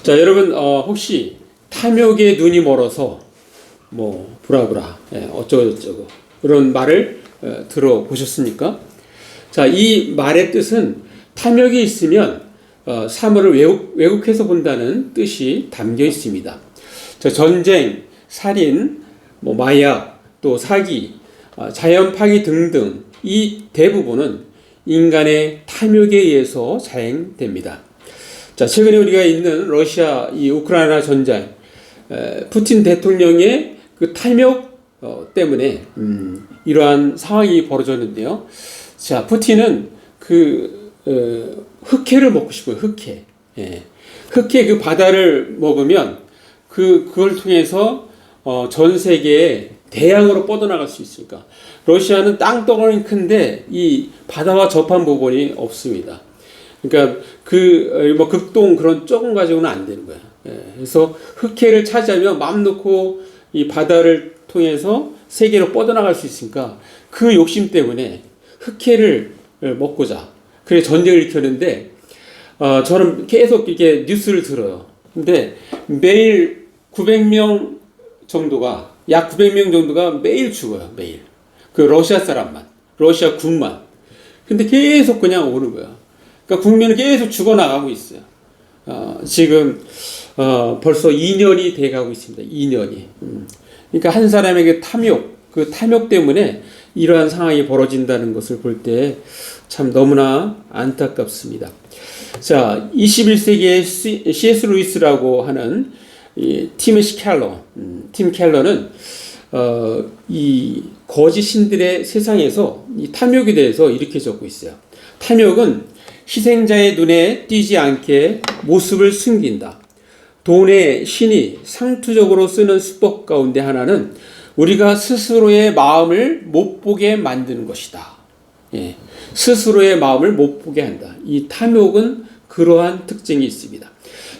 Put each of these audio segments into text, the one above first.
자, 여러분, 혹시 탐욕에 눈이 멀어서 뭐 브라브라 어쩌고저쩌고 그런 말을 들어보셨습니까? 자, 이 말의 뜻은 탐욕이 있으면 사물을 왜곡해서 본다는 뜻이 담겨 있습니다. 자, 전쟁, 살인, 뭐 마약, 또 사기, 자연 파괴 등등 이 대부분은 인간의 탐욕에 의해서 자행됩니다. 자, 최근에 우리가 있는 러시아 이 우크라이나 전쟁, 푸틴 대통령의 그 탐욕 때문에 이러한 상황이 벌어졌는데요. 자, 푸틴은 그 흑해를 먹고 싶어요. 흑해. 흑해 그 바다를 먹으면 그걸 통해서 전 세계에 대양으로 뻗어나갈 수 있으니까. 러시아는 땅덩어리 큰데 이 바다와 접한 부분이 없습니다. 그러니까 뭐 극동 그런 조금 가지고는 안 되는 거야. 그래서 흑해를 차지하면 마음 놓고 이 바다를 통해서 세계로 뻗어나갈 수 있으니까 그 욕심 때문에 흑해를 먹고자 그래 전쟁을 일으켰는데 저는 계속 이렇게 뉴스를 들어요. 근데 매일 900명 정도가 약 900명 정도가 매일 죽어요. 매일. 그 러시아 사람만, 러시아 군만. 근데 계속 그냥 오는 거야. 그러니까 국민은 계속 죽어나가고 있어요. 지금 벌써 2년이 돼가고 있습니다. 2년이. 그러니까 한 사람에게 그 탐욕 때문에 이러한 상황이 벌어진다는 것을 볼 때 참 너무나 안타깝습니다. 자, 21세기의 C.S. 루이스라고 하는 팀 켈러는 이 거짓 신들의 세상에서 이 탐욕에 대해서 이렇게 적고 있어요. 탐욕은 희생자의 눈에 띄지 않게 모습을 숨긴다. 돈의 신이 상투적으로 쓰는 수법 가운데 하나는 우리가 스스로의 마음을 못 보게 만드는 것이다. 스스로의 마음을 못 보게 한다. 이 탐욕은 그러한 특징이 있습니다.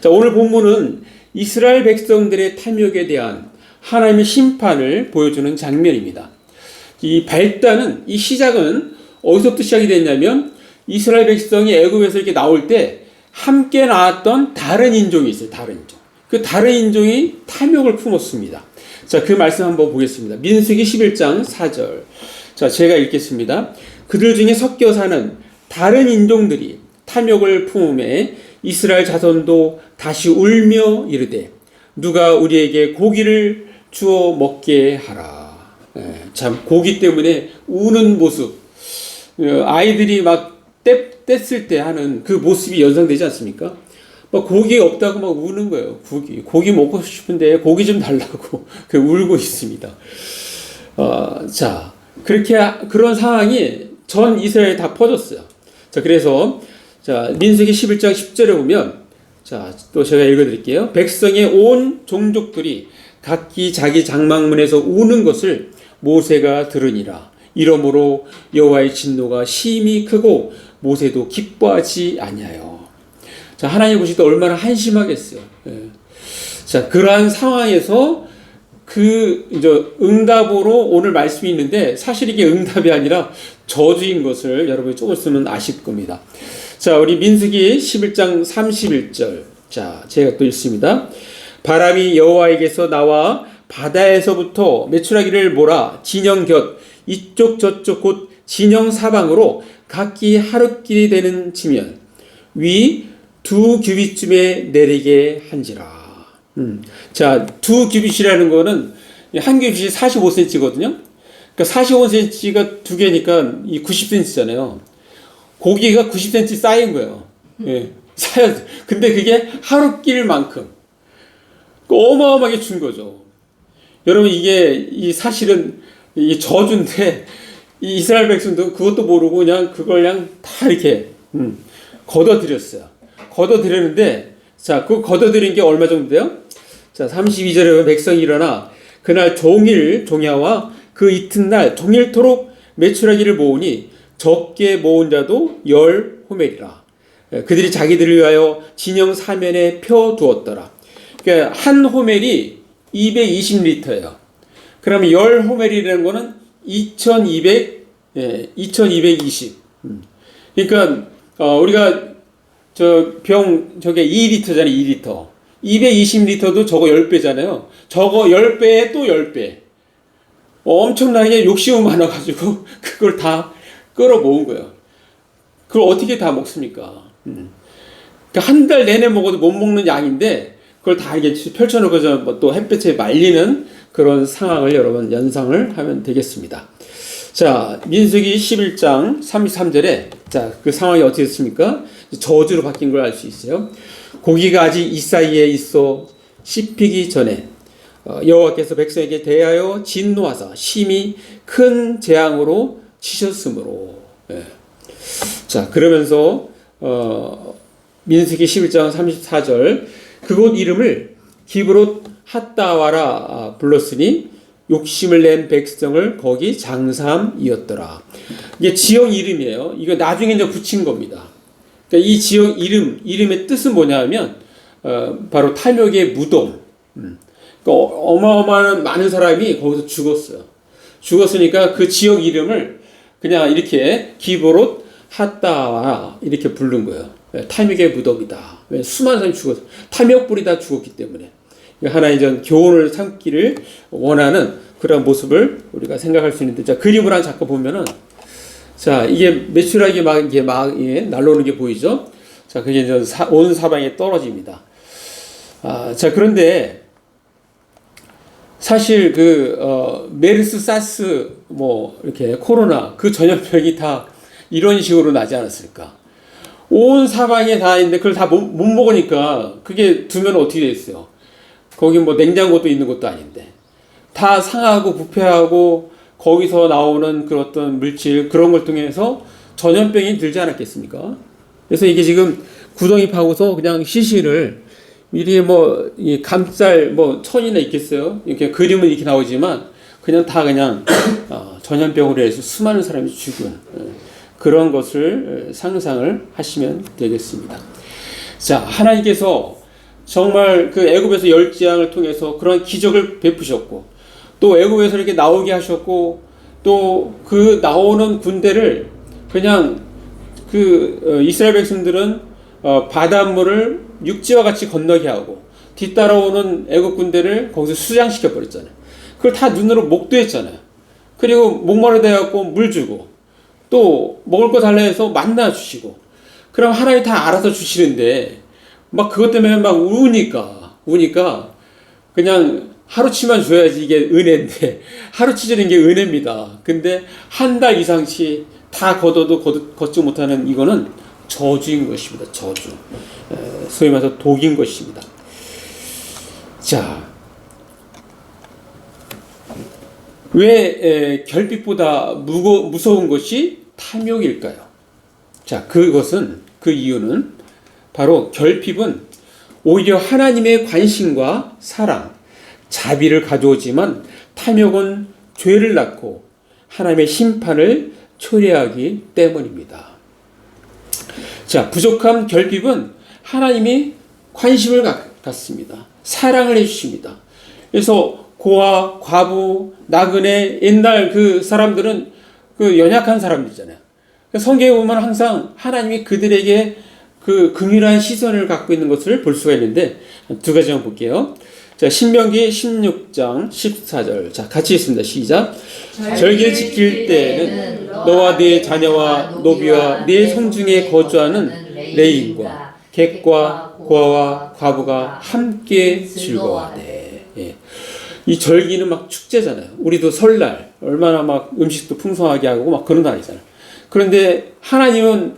자, 오늘 본문은 이스라엘 백성들의 탐욕에 대한 하나님의 심판을 보여주는 장면입니다. 이 시작은 어디서부터 시작이 됐냐면 이스라엘 백성이 애굽에서 이렇게 나올 때 함께 나왔던 다른 인종이 있어요. 다른 인종. 그 다른 인종이 탐욕을 품었습니다. 자, 그 말씀 한번 보겠습니다. 민수기 11장 4절. 자, 제가 읽겠습니다. 그들 중에 섞여 사는 다른 인종들이 탐욕을 품음에 이스라엘 자손도 다시 울며 이르되 누가 우리에게 고기를 주어 먹게 하라. 참 고기 때문에 우는 모습. 아이들이 막 뗐을 때 하는 그 모습이 연상되지 않습니까? 막 고기 없다고 막 우는 거예요. 고기 먹고 싶은데 고기 좀 달라고 울고 있습니다. 자, 그런 상황이 전 이스라엘에 다 퍼졌어요. 자, 그래서 민수기 11장 10절에 보면 또 제가 읽어드릴게요. 백성의 온 종족들이 각기 자기 장막문에서 우는 것을 모세가 들으니라. 이러므로 여호와의 진노가 심히 크고 모세도 기뻐하지 아니하여. 자, 하나님 보실 때 얼마나 한심하겠어요. 자, 그러한 상황에서 이제 응답으로 오늘 말씀이 있는데 사실 이게 응답이 아니라 저주인 것을 여러분이 조금 있으면 아실 겁니다. 자, 우리 민수기 11장 31절. 자, 제가 또 읽습니다. 바람이 여호와에게서 나와 바다에서부터 메추라기를 몰아 진영 곁 이쪽 저쪽 곧 진영 사방으로 각기 하루길이 되는 지면 위 2규빗쯤에 내리게 한지라. 자, 2규빗이라는 거는 한 규빗이 45cm거든요. 그러니까 45cm가 두 개니까 이 90cm잖아요. 고기가 90cm 쌓인 거예요. 쌓여. 근데 그게 하루길만큼 어마어마하게 준 거죠. 여러분, 이게 사실은 이 저주인데 이 이스라엘 백성도 그것도 모르고 그걸 다 이렇게 걷어들였어요. 걷어들였는데, 자, 그 걷어들인 게 얼마 정도 돼요? 자, 32절에 보면 백성이 일어나 그날 종야와 그 이튿날 종일토록 메추라기를 모으니 적게 모은 자도 10호멜이라. 그들이 자기들을 위하여 진영 사면에 펴 두었더라. 그러니까 한 호멜이 220리터예요. 그러면 10호멜이라는 거는 2220. 그러니까 우리가 저게 2리터잖아요. 2리터. 220리터도 저거 10배잖아요. 저거 10배에 또 10배. 엄청나게 욕심이 많아가지고 그걸 다 끌어 모은 거예요. 그걸 어떻게 다 먹습니까? 그러니까 한 달 내내 먹어도 못 먹는 양인데 그걸 다 이렇게 펼쳐놓고 또 햇볕에 말리는 그런 상황을 여러분 연상을 하면 되겠습니다. 자, 민수기 11장 33절에 자, 그 상황이 어떻게 됐습니까? 저주로 바뀐 걸 알 수 있어요. 고기가 아직 이 사이에 있어 씹히기 전에 여호와께서 백성에게 대하여 진노하사 심히 큰 재앙으로 치셨으므로. 예. 자, 그러면서 민수기 11장 34절 그곳 이름을 기브롯 핫다와라 불렀으니 욕심을 낸 백성을 거기 장삼이었더라. 이게 지역 이름이에요. 이거 나중에 이제 붙인 겁니다. 그러니까 이 지역 이름의 뜻은 뭐냐면 바로 탐욕의 무덤. 그러니까 어마어마한 많은 사람이 거기서 죽었어요. 죽었으니까 그 지역 이름을 그냥 이렇게 기브롯 핫다와 이렇게 부른 거예요. 탐욕의 무덤이다. 왜? 수많은 사람이 죽었어. 탐욕불이 다 죽었기 때문에. 하나의 전 교훈을 삼기를 원하는 그런 모습을 우리가 생각할 수 있는데, 자, 그림을 하나 잠깐 보면은, 자, 이게 매출하게 막 날라오는 게 보이죠? 자, 그게 이제 온 사방에 떨어집니다. 자, 그런데, 사실 메르스, 사스, 이렇게 코로나, 그 전염병이 다 이런 식으로 나지 않았을까? 온 사방에 다 있는데 그걸 다 못 먹으니까 그게 두면 어떻게 됐어요? 거기 냉장고도 있는 것도 아닌데 다 상하고 부패하고 거기서 나오는 그런 어떤 물질 그런 걸 통해서 전염병이 들지 않았겠습니까? 그래서 이게 지금 구덩이 파고서 그냥 시신을 미리 이 감쌀 천이나 있겠어요? 이렇게 그림은 이렇게 나오지만 그냥 다 그냥 전염병으로 해서 수많은 사람이 죽은 그런 것을 상상을 하시면 되겠습니다. 자, 하나님께서 정말 그 애굽에서 열 재앙을 통해서 그런 기적을 베푸셨고 또 애굽에서 이렇게 나오게 하셨고 또 그 나오는 군대를 그냥 이스라엘 백성들은 바닷물을 육지와 같이 건너게 하고 뒤따라오는 애굽 군대를 거기서 수장시켜 버렸잖아요. 그걸 다 눈으로 목도했잖아요. 그리고 목마르다 해갖고 물 주고 또 먹을 거 달라 해서 만나 주시고 그럼 하나님 다 알아서 주시는데 막 그것 때문에 막 우니까 그냥 하루치만 줘야지 이게 은혜인데 하루치 주는 게 은혜입니다. 근데 한 달 이상치 다 걷어도 걷지 못하는 이거는 저주인 것입니다. 저주. 소위 말해서 독인 것입니다. 자, 왜 결핍보다 무서운 것이 탐욕일까요? 자, 그 이유는 바로 결핍은 오히려 하나님의 관심과 사랑, 자비를 가져오지만 탐욕은 죄를 낳고 하나님의 심판을 초래하기 때문입니다. 자, 부족한 결핍은 하나님이 관심을 갖습니다. 사랑을 해주십니다. 그래서 고아, 과부, 나그네, 옛날 그 사람들은 그 연약한 사람들이잖아요. 성경에 보면 항상 하나님이 그들에게 그 긍휼한 시선을 갖고 있는 것을 볼 수가 있는데 두 가지만 볼게요. 자, 신명기 16장 14절. 자, 같이 읽습니다. 시작. 절기를 지킬 때에는 너와 네 자녀와 노비와 네 성중에 거주하는 레인과 객과 고아와 과부가 함께 즐거워하되. 예. 이 절기는 막 축제잖아요. 우리도 설날 얼마나 막 음식도 풍성하게 하고 막 그런 날이잖아요. 그런데 하나님은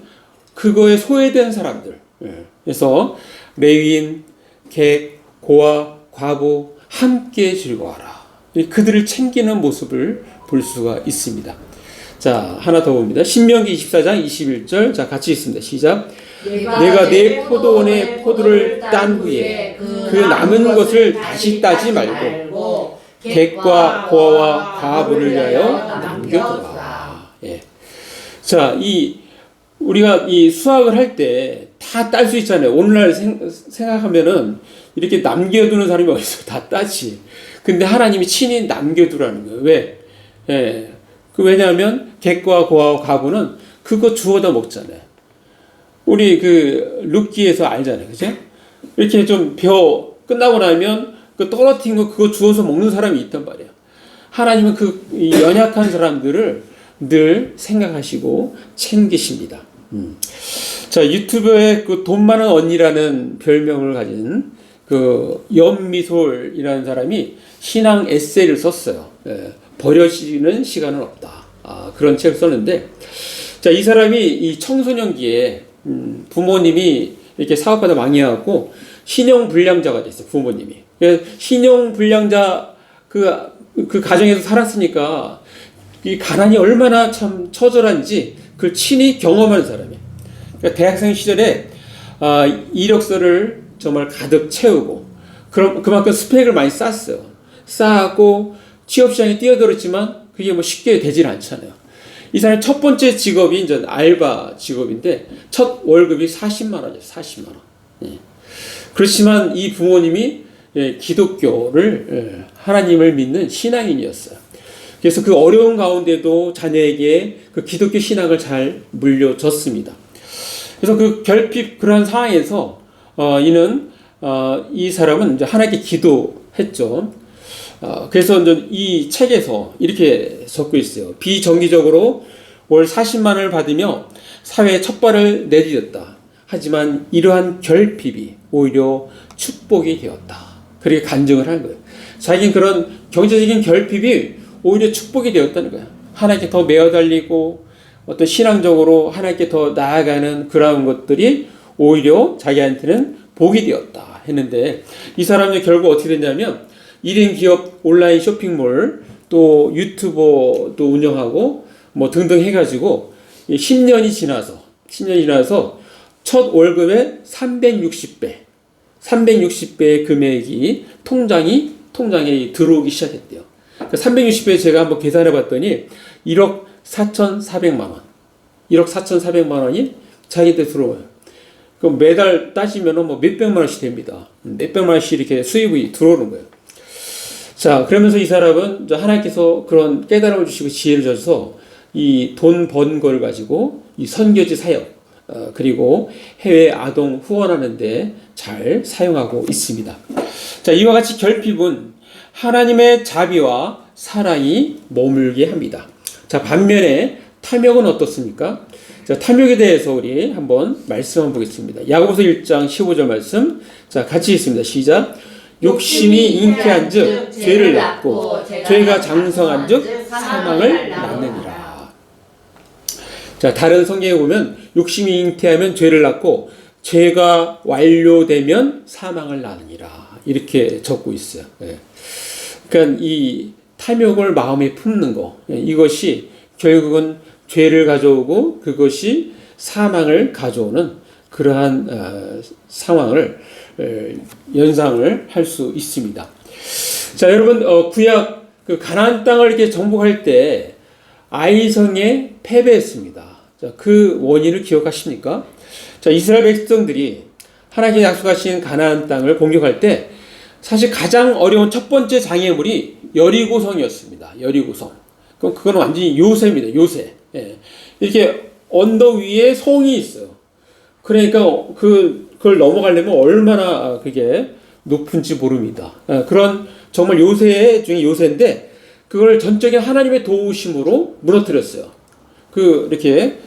그거에 소외된 사람들, 그래서 레위인, 객, 고아, 과부 함께 즐거워하라. 그들을 챙기는 모습을 볼 수가 있습니다. 자, 하나 더 봅니다. 신명기 24장 21절. 자, 같이 읽습니다. 시작. 내가 내 포도원의 포도를 딴 후에 그 남은 것을 다시 따지 말고 객과 고아와 과부를 위하여 남겨두라. 예. 자, 우리가 이 수학을 할 때 다 딸 수 있잖아요. 오늘날 생각하면은 이렇게 남겨두는 사람이 어디서 다 따지. 근데 하나님이 친히 남겨두라는 거예요. 왜? 예. 왜냐하면 객과 고아와 과부는 그거 주워다 먹잖아요. 우리 룻기에서 알잖아요. 그죠? 이렇게 좀 끝나고 나면 그 떨어뜨린 거 그거 주워서 먹는 사람이 있단 말이에요. 하나님은 이 연약한 사람들을 늘 생각하시고 챙기십니다. 자, 유튜브에 그 돈 많은 언니라는 별명을 가진 그 연미솔이라는 사람이 신앙 에세이를 썼어요. 버려지는 시간은 없다. 그런 책을 썼는데, 자, 이 사람이 이 청소년기에 부모님이 이렇게 사업하다 망해갖고 신용불량자가 됐어요. 부모님이. 신용불량자 그 가정에서 살았으니까 이 가난이 얼마나 참 처절한지 그걸 친히 경험한 사람이에요. 그러니까 대학생 시절에 이력서를 정말 가득 채우고 그만큼 스펙을 많이 쌓았어요. 쌓았고 취업시장에 뛰어들었지만 그게 뭐 쉽게 되질 않잖아요. 이 사람의 첫 번째 직업이 이제 알바 직업인데 첫 월급이 40만 원이에요. 40만 원. 예. 그렇지만 이 부모님이 기독교를 하나님을 믿는 신앙인이었어요. 그래서 그 어려운 가운데도 자녀에게 그 기독교 신앙을 잘 물려줬습니다. 그래서 그 결핍 그러한 상황에서 이 사람은 이제 하나님께 기도했죠. 그래서 이제 이 책에서 이렇게 적고 있어요. 비정기적으로 월 40만 원을 받으며 사회에 첫 발을 내디뎠다. 하지만 이러한 결핍이 오히려 축복이 되었다. 그렇게 간증을 한 거예요. 자기는 그런 경제적인 결핍이 오히려 축복이 되었다는 거예요. 하나님께 더 매어달리고 어떤 신앙적으로 하나님께 더 나아가는 그런 것들이 오히려 자기한테는 복이 되었다 했는데, 이 사람이 결국 어떻게 됐냐면 1인 기업 온라인 쇼핑몰 또 유튜버도 운영하고 뭐 등등 해가지고 10년이 지나서 첫 월급의 360배의 금액이 통장에 들어오기 시작했대요. 360배 제가 한번 계산해 봤더니 1억 4,400만 원. 1억 4,400만 원이 자기한테 들어와요. 그럼 매달 따지면 뭐 몇백만 원씩 됩니다. 몇백만 원씩 이렇게 수입이 들어오는 거예요. 자, 그러면서 이 사람은 하나님께서 그런 깨달음을 주시고 지혜를 주셔서 이 돈 번 걸 가지고 이 선교지 사역, 그리고 해외 아동 후원하는데 잘 사용하고 있습니다. 자, 이와 같이 결핍은 하나님의 자비와 사랑이 머물게 합니다. 자, 반면에 탐욕은 어떻습니까? 자, 탐욕에 대해서 우리 한번 말씀 한번 보겠습니다. 야고보서 1장 15절 말씀. 자, 같이 읽습니다. 시작. 욕심이 잉태한즉 죄를 낳고 죄가 장성한즉 사망을 낳느니라. 자, 다른 성경에 보면 욕심이 잉태하면 죄를 낳고 죄가 완료되면 사망을 낳느니라. 이렇게 적고 있어요. 예. 그러니까 이 탐욕을 마음에 품는 거, 이것이 결국은 죄를 가져오고 그것이 사망을 가져오는 그러한 상황을 연상을 할 수 있습니다. 자, 여러분, 구약 그 가나안 땅을 이렇게 정복할 때 아이성에 패배했습니다. 자, 그 원인을 기억하십니까? 자, 이스라엘 백성들이 하나님께 약속하신 가나안 땅을 공격할 때 사실 가장 어려운 첫 번째 장애물이 여리고성이었습니다. 여리고성. 그럼 그건 완전히 요새입니다. 요새. 예. 이렇게 언덕 위에 성이 있어요. 그러니까 그걸 넘어가려면 얼마나 그게 높은지 모릅니다. 그런 정말 요새 중에 요새인데 그걸 전적인 하나님의 도우심으로 무너뜨렸어요. 이렇게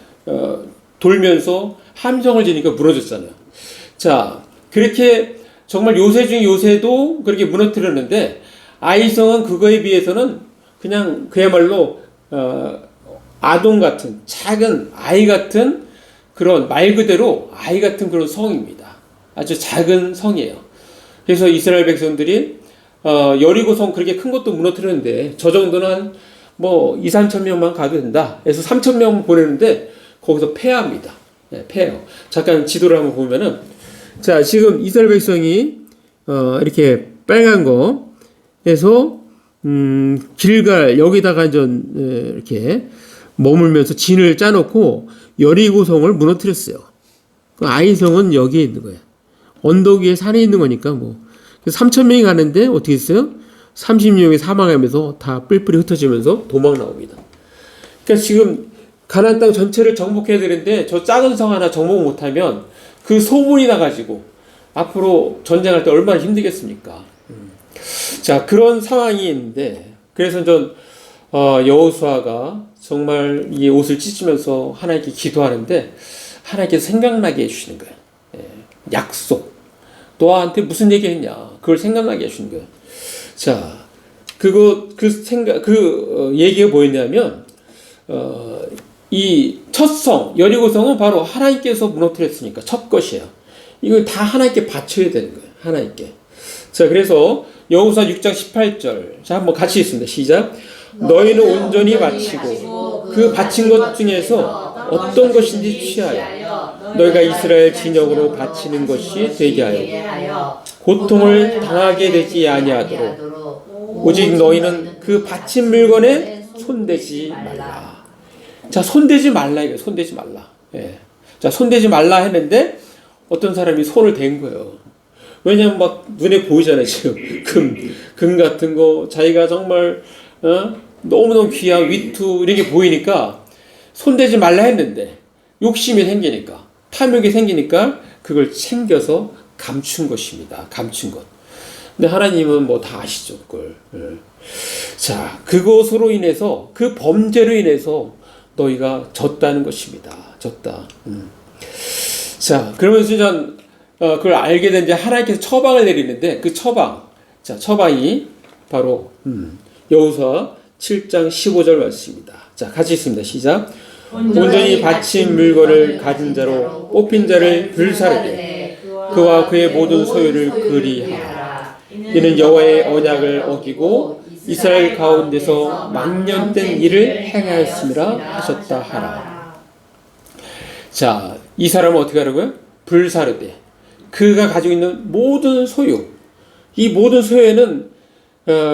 돌면서 함성을 지니까 무너졌잖아요. 자, 그렇게 정말 요새 중에 요새도 그렇게 무너뜨렸는데 아이성은 그거에 비해서는 그냥 그야말로 아동 같은 작은 아이 같은 그런 말 그대로 아이 같은 그런 성입니다. 아주 작은 성이에요. 그래서 이스라엘 백성들이 여리고성 그렇게 큰 것도 무너뜨렸는데 저 정도는 뭐 2,3천 명만 가도 된다. 그래서 3천 명 보내는데 거기서 패합니다. 네, 패해요. 잠깐 지도를 한번 보면은 자, 지금 이스라엘 백성이 이렇게 빨간 거에서 길갈 여기다가 이렇게 머물면서 진을 짜놓고 여리고성을 무너뜨렸어요. 아이성은 여기에 있는 거예요. 언덕 위에 산에 있는 거니까 뭐 3,000명이 가는데 어떻게 했어요? 30명이 사망하면서 다 뿔뿔이 흩어지면서 도망 나옵니다. 그러니까 지금 가나안 땅 전체를 정복해야 되는데 저 작은 성 하나 정복 못하면 그 소문이 나가지고 앞으로 전쟁할 때 얼마나 힘들겠습니까? 자, 그런 상황이 있는데, 그래서 전 여호수아가 정말 이 옷을 찢으면서 하나님께 기도하는데 하나님께서 생각나게 해주시는 거예요. 예, 약속. 너한테 무슨 얘기했냐? 그걸 생각나게 해주는 거예요. 자, 얘기가 뭐였냐면, 이 첫 성, 여리고성은 바로 하나님께서 무너뜨렸으니까 첫 것이에요. 이걸 다 하나님께 바쳐야 되는 거예요. 하나님께. 자, 그래서 여호수아 6장 18절. 자, 한번 같이 읽습니다. 시작. 너희는 온전히 바치고 그 바친 것 중에서 어떤 것인지 취하여 너희가 이스라엘 진영으로 바치는 것이 되게 하여 고통을 당하게 되지 아니하도록 오직 너희는 그 바친 물건에 손대지 말라. 자, 손대지 말라 이거예요. 손대지 말라. 예. 자, 손대지 말라 했는데 어떤 사람이 손을 댄 거예요. 왜냐면 막 눈에 보이잖아요. 지금 금 같은 거 자기가 정말 너무너무 귀한 위투 이런 게 보이니까 손대지 말라 했는데 욕심이 생기니까 탐욕이 생기니까 그걸 챙겨서 감춘 것입니다. 감춘 것. 근데 하나님은 뭐 다 아시죠, 그걸. 자, 그것으로 인해서 그 범죄로 인해서 너희가 졌다는 것입니다. 졌다. 자, 그러면서 전 그걸 알게 된 이제 하나님께서 처방을 내리는데 그 처방. 자, 처방이 바로 여호수아 7장 15절 말씀입니다. 자, 같이 읽습니다. 시작. 온전히 바친 물건을 가진 자로 뽑힌 자를 불사르되 그와 그의 모든 소유를 그리하라. 이는 여호와의 언약을 어기고 이스라엘 가운데서 만년된 일을 행하였음이라 하셨다 하라. 자, 이 사람은 어떻게 하라고요? 불사르되 그가 가지고 있는 모든 소유, 이 모든 소유에는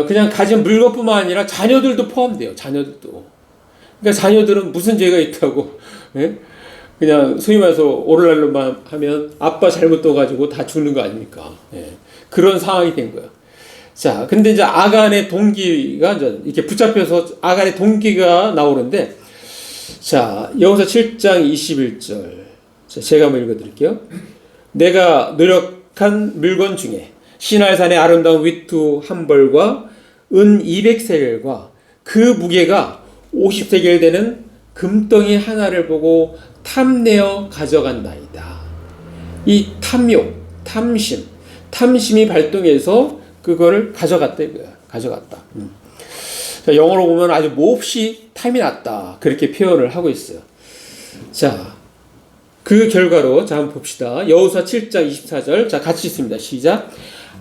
그냥 가진 물건뿐만 아니라 자녀들도 포함돼요. 자녀들도. 그러니까 자녀들은 무슨 죄가 있다고, 예? 그냥 소위 말해서 오늘날로만 하면 아빠 잘못 떠가지고 다 죽는 거 아닙니까? 예. 그런 상황이 된 거예요. 자, 근데 이제 아간의 동기가 이제 이렇게 붙잡혀서 아간의 동기가 나오는데, 자, 여호수아 7장 21절. 자, 제가 한번 읽어드릴게요. 내가 노력한 물건 중에 시날산의 아름다운 위투 한 벌과 은 200세겔과 그 무게가 50세겔 되는 금덩이 하나를 보고 탐내어 가져간다이다. 이 탐욕, 탐심이 발동해서 그거를 가져갔다 이거야. 가져갔다. 자, 영어로 보면 아주 몹시 탐이 났다. 그렇게 표현을 하고 있어요. 자, 그 결과로 자 한번 봅시다. 여호수아 7장 24절. 자, 같이 읽습니다. 시작.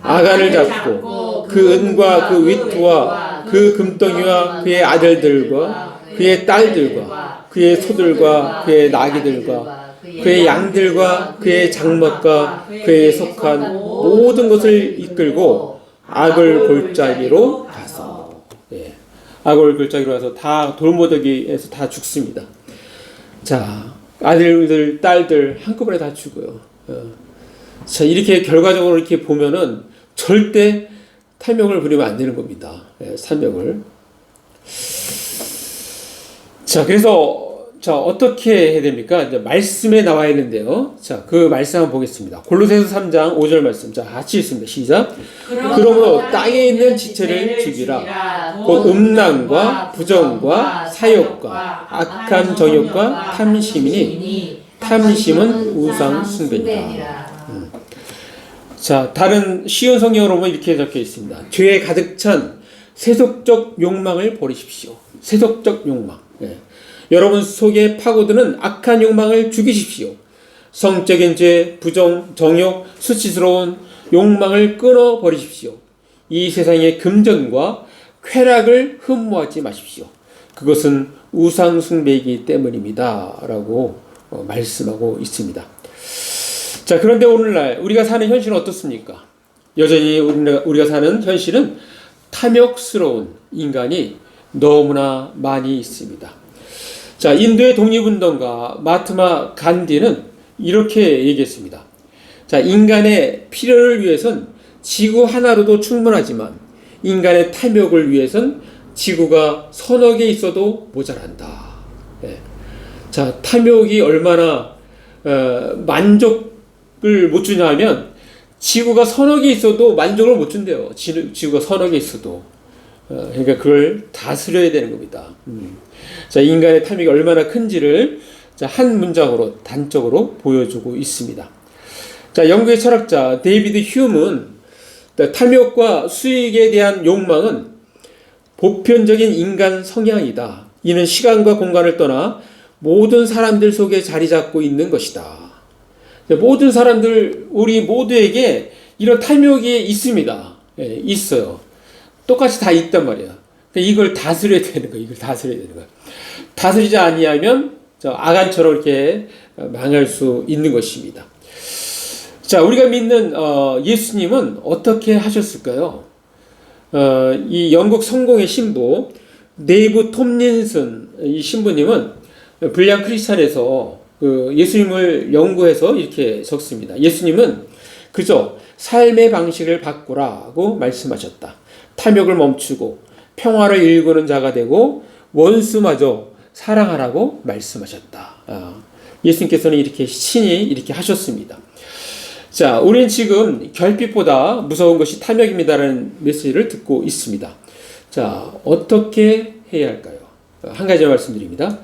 아간을 잡고 그 은과 그 위투와 그 금덩이와 그의 아들들과 그의 딸들과 그의 소들과 그의 나귀들과 그의 양들과 그의 장막과 그의 속한 모든 것을 이끌고 아골 골짜기로 가서, 예, 아골 골짜기로 가서 다 돌무더기에서 다 죽습니다. 자, 아들들, 딸들 한꺼번에 다 죽어요. 자, 이렇게 결과적으로 이렇게 보면은 절대 탐욕을 부리면 안 되는 겁니다. 예, 탐욕을. 자, 그래서 자, 어떻게 해야 됩니까? 이제 말씀에 나와 있는데요. 자, 그 말씀 한번 보겠습니다. 골로새서 3장 5절 말씀. 자, 같이 읽습니다. 시작. 그러므로 땅에 있는 지체를 죽이라. 곧 음란과 부정과 사욕과 악한 정욕과 탐심이니 탐심은 우상 숭배니라. 자, 다른 쉬운 성경으로 보면 이렇게 적혀 있습니다. 죄에 가득 찬 세속적 욕망을 버리십시오. 세속적 욕망. 예. 여러분 속에 파고드는 악한 욕망을 죽이십시오. 성적인 죄, 부정, 정욕, 수치스러운 욕망을 끊어버리십시오. 이 세상의 금전과 쾌락을 흠모하지 마십시오. 그것은 우상 숭배이기 때문입니다. 라고 말씀하고 있습니다. 자, 그런데 오늘날 우리가 사는 현실은 어떻습니까? 여전히 우리가 사는 현실은 탐욕스러운 인간이 너무나 많이 있습니다. 자, 인도의 독립운동가 마하트마 간디는 이렇게 얘기했습니다. 자, 인간의 필요를 위해선 지구 하나로도 충분하지만 인간의 탐욕을 위해선 지구가 서너 개 있어도 모자란다. 예. 자, 탐욕이 얼마나 만족을 못 주냐 하면 지구가 서너 개 있어도 만족을 못 준대요. 지구가 서너 개 있어도. 그러니까 그걸 다스려야 되는 겁니다. 자, 인간의 탐욕이 얼마나 큰지를 자, 한 문장으로 단적으로 보여주고 있습니다. 자, 영국의 철학자 데이비드 휴먼은 탐욕과 수익에 대한 욕망은 보편적인 인간 성향이다. 이는 시간과 공간을 떠나 모든 사람들 속에 자리 잡고 있는 것이다. 모든 사람들, 우리 모두에게 이런 탐욕이 있습니다. 예, 있어요. 똑같이 다 있단 말이야. 이걸 다스려야 되는 거야. 이걸 다스려야 되는 거야. 다스리지 아니하면 아간처럼 이렇게 망할 수 있는 것입니다. 자, 우리가 믿는 예수님은 어떻게 하셨을까요? 이 영국 성공의 신부 네이브 톰린슨 이 신부님은 불량 크리스찬에서 예수님을 연구해서 이렇게 적습니다. 예수님은 그저 삶의 방식을 바꾸라고 말씀하셨다. 탐욕을 멈추고 평화를 일구는 자가 되고 원수마저 사랑하라고 말씀하셨다. 예수님께서는 이렇게 친히 이렇게 하셨습니다. 자, 우리는 지금 결핍보다 무서운 것이 탐욕입니다라는 메시지를 듣고 있습니다. 자, 어떻게 해야 할까요? 한 가지 말씀드립니다.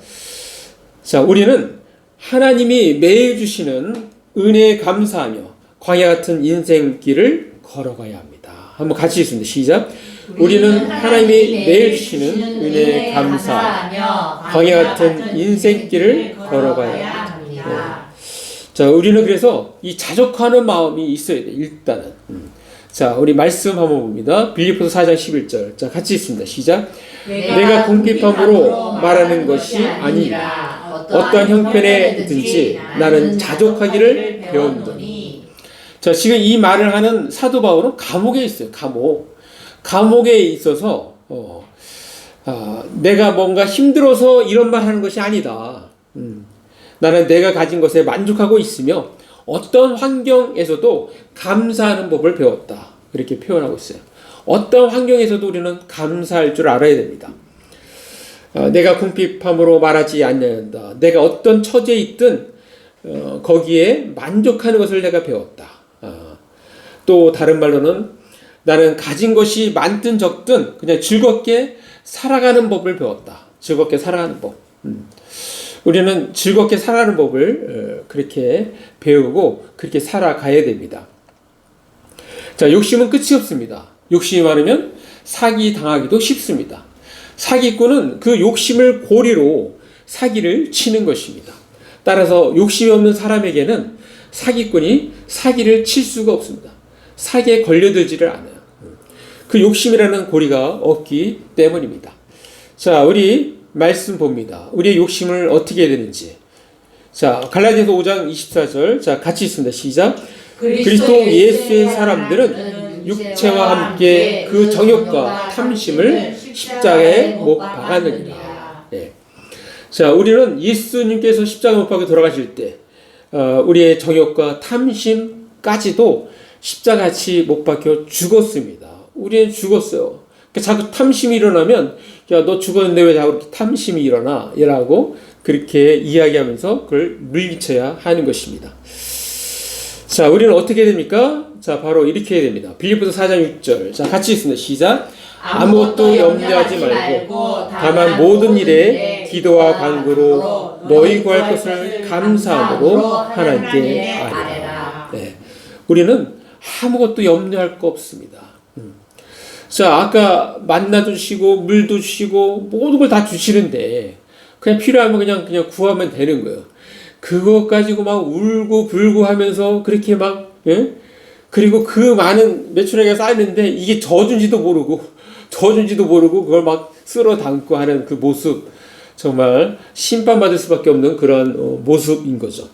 자, 우리는 하나님이 매일 주시는 은혜에 감사하며 광야 같은 인생길을 걸어가야 합니다. 한번 같이 읽습니다. 시작. 우리는 하나님이 매일 주시는 은혜에 감사하며 광야 같은 인생길을 걸어가야 합니다. 자, 우리는 그래서 이 자족하는 마음이 있어야 돼. 일단은. 자, 우리 말씀 한번 봅니다. 빌립보서 4장 11절. 자, 같이 읽습니다. 시작. 내가 궁핍함으로 말하는 것이 아니라 어떠한 형편에든지 나는 자족하기를 배웠노니. 자, 지금 이 말을 하는 사도 바울은 감옥에 있어요. 감옥에 있어서 내가 뭔가 힘들어서 이런 말 하는 것이 아니다. 나는 내가 가진 것에 만족하고 있으며 어떤 환경에서도 감사하는 법을 배웠다. 그렇게 표현하고 있어요. 어떤 환경에서도 우리는 감사할 줄 알아야 됩니다. 내가 궁핍함으로 말하지 않는다. 내가 어떤 처지에 있든 거기에 만족하는 것을 내가 배웠다. 또 다른 말로는 나는 가진 것이 많든 적든 그냥 즐겁게 살아가는 법을 배웠다. 즐겁게 살아가는 법. 우리는 즐겁게 살아가는 법을 그렇게 배우고 그렇게 살아가야 됩니다. 자, 욕심은 끝이 없습니다. 욕심이 많으면 사기 당하기도 쉽습니다. 사기꾼은 그 욕심을 고리로 사기를 치는 것입니다. 따라서 욕심이 없는 사람에게는 사기꾼이 사기를 칠 수가 없습니다. 사기에 걸려들지를 않아요. 그 욕심이라는 고리가 없기 때문입니다. 자, 우리 말씀 봅니다. 우리의 욕심을 어떻게 해야 되는지. 자, 갈라디아서 5장 24절. 자, 같이 있습니다. 시작. 그리스도 예수의 사람들은 육체와 함께 그 정욕과 탐심을 십자가에 못 박았느니라. 네. 자, 우리는 예수님께서 십자가 못 박혀 돌아가실 때 우리의 정욕과 탐심까지도 십자가같이 못 박혀 죽었습니다. 우리는 죽었어요. 자꾸 탐심이 일어나면 야, 너 죽었는데 왜 자꾸 탐심이 일어나? 라고 그렇게 이야기하면서 그걸 물리쳐야 하는 것입니다. 자, 우리는 어떻게 해야 됩니까? 자, 바로 이렇게 해야 됩니다. 빌립보서 4장 6절. 자, 같이 있습니다. 시작. 아무것도 염려하지 말고 다만 모든 일에 기도와 간구로 너희 구할 것을 감사함으로 하나님께 아뢰라. 네. 우리는 아무것도 염려할 거 없습니다. 자, 아까 만나 주시고 물도 주시고 모든 걸 다 주시는데 그냥 필요하면 그냥 구하면 되는 거예요. 그거 가지고 막 울고 불고 하면서 그렇게 막 그리고 그 많은 매출액이 쌓이는데 이게 젖은지도 모르고 그걸 막 쓸어 담고 하는 그 모습, 정말 심판받을 수밖에 없는 그런 모습인 거죠.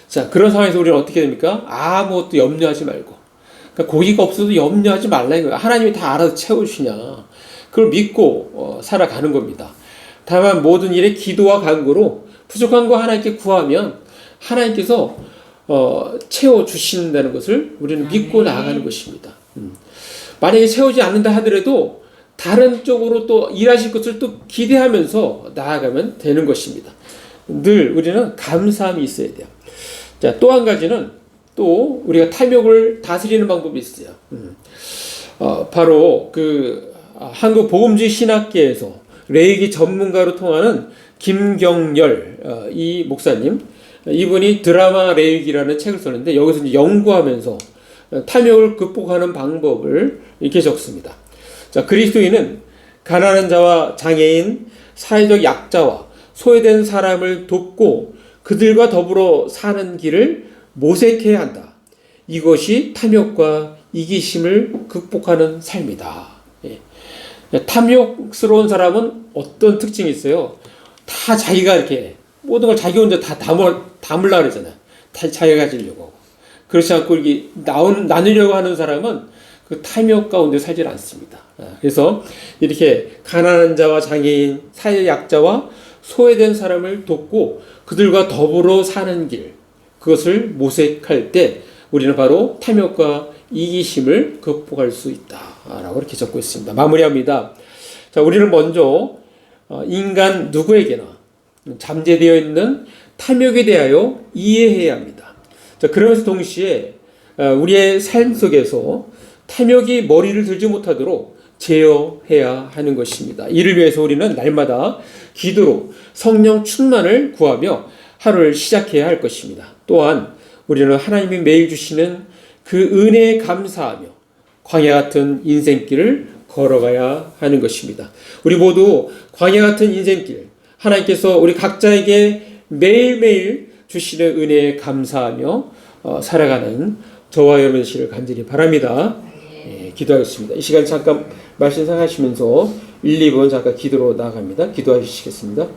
자, 그런 상황에서 우리는 어떻게 됩니까? 아무것도 염려하지 말고, 그러니까 고기가 없어도 염려하지 말라는 거예요. 하나님이 다 알아서 채우시냐, 그걸 믿고 살아가는 겁니다. 다만 모든 일에 기도와 간구로 부족한 거 하나님께 구하면 하나님께서 채워주신다는 것을 우리는 믿고 나아가는 것입니다. 만약에 채우지 않는다 하더라도 다른 쪽으로 또 일하실 것을 또 기대하면서 나아가면 되는 것입니다. 늘 우리는 감사함이 있어야 돼요. 자, 또 한 가지는 또 우리가 탐욕을 다스리는 방법이 있어요. 바로 한국 복음주의 신학계에서 레이기 전문가로 통하는 김경열 이 목사님, 이분이 드라마 레이기라는 책을 썼는데 여기서 이제 연구하면서 탐욕을 극복하는 방법을 이렇게 적습니다. 자, 그리스도인은 가난한 자와 장애인, 사회적 약자와 소외된 사람을 돕고 그들과 더불어 사는 길을 모색해야 한다. 이것이 탐욕과 이기심을 극복하는 삶이다. 예. 탐욕스러운 사람은 어떤 특징이 있어요? 다 자기가 이렇게 모든 걸 자기 혼자 다 담으려고 그러잖아요. 다 자기가 가지려고. 그렇지 않고 이렇게 나누려고 하는 사람은 그 탐욕 가운데 살질 않습니다. 그래서 이렇게 가난한 자와 장애인, 사회 약자와 소외된 사람을 돕고 그들과 더불어 사는 길, 그것을 모색할 때 우리는 바로 탐욕과 이기심을 극복할 수 있다라고 이렇게 적고 있습니다. 마무리합니다. 자, 우리는 먼저 인간 누구에게나 잠재되어 있는 탐욕에 대하여 이해해야 합니다. 자, 그러면서 동시에 우리의 삶 속에서 탐욕이 머리를 들지 못하도록 제어해야 하는 것입니다. 이를 위해서 우리는 날마다 기도로 성령 충만을 구하며 하루를 시작해야 할 것입니다. 또한 우리는 하나님이 매일 주시는 그 은혜에 감사하며 광야 같은 인생길을 걸어가야 하는 것입니다. 우리 모두 광야 같은 인생길, 하나님께서 우리 각자에게 매일매일 주시는 은혜에 감사하며 살아가는 저와 여러분 되시기를 간절히 바랍니다. 예, 기도하겠습니다. 이 시간 잠깐 말씀 생각하시면서 1, 2분 잠깐 기도로 나아갑니다. 기도하시겠습니다.